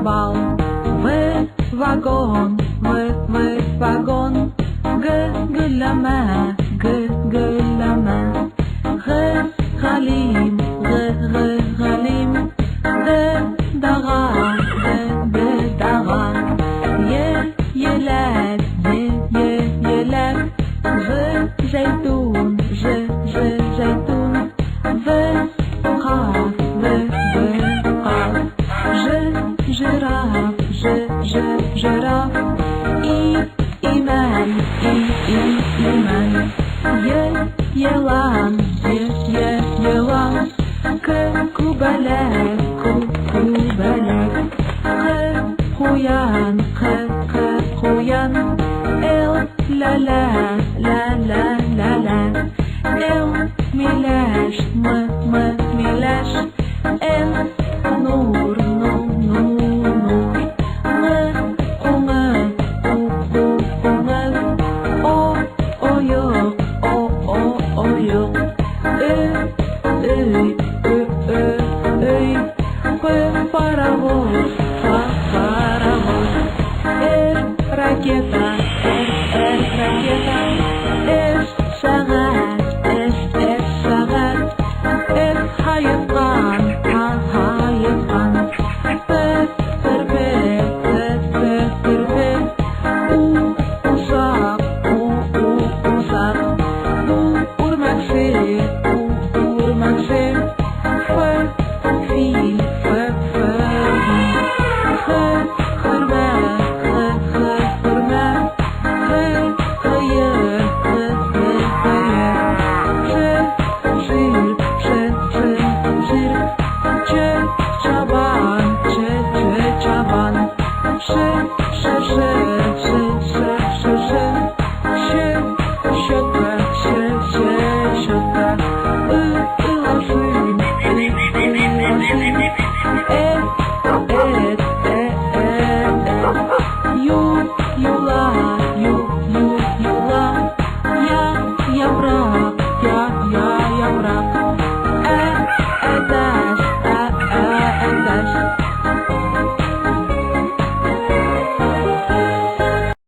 бал. Вагон, вагон. Гөлләмә, гөлләмә. Галим, Галим. Дага, дага. Еләк, зәйтүн, зәйтүн. Каф, жираф, жираф. Имән, елан, күбәләк. Куян, ла-ла. Миләш, миләш. Нур. Паровоз. Ракета. Сәгать. Hayıfkan. Pırpır. Uzak. Urmaksı. Fil. Şaka.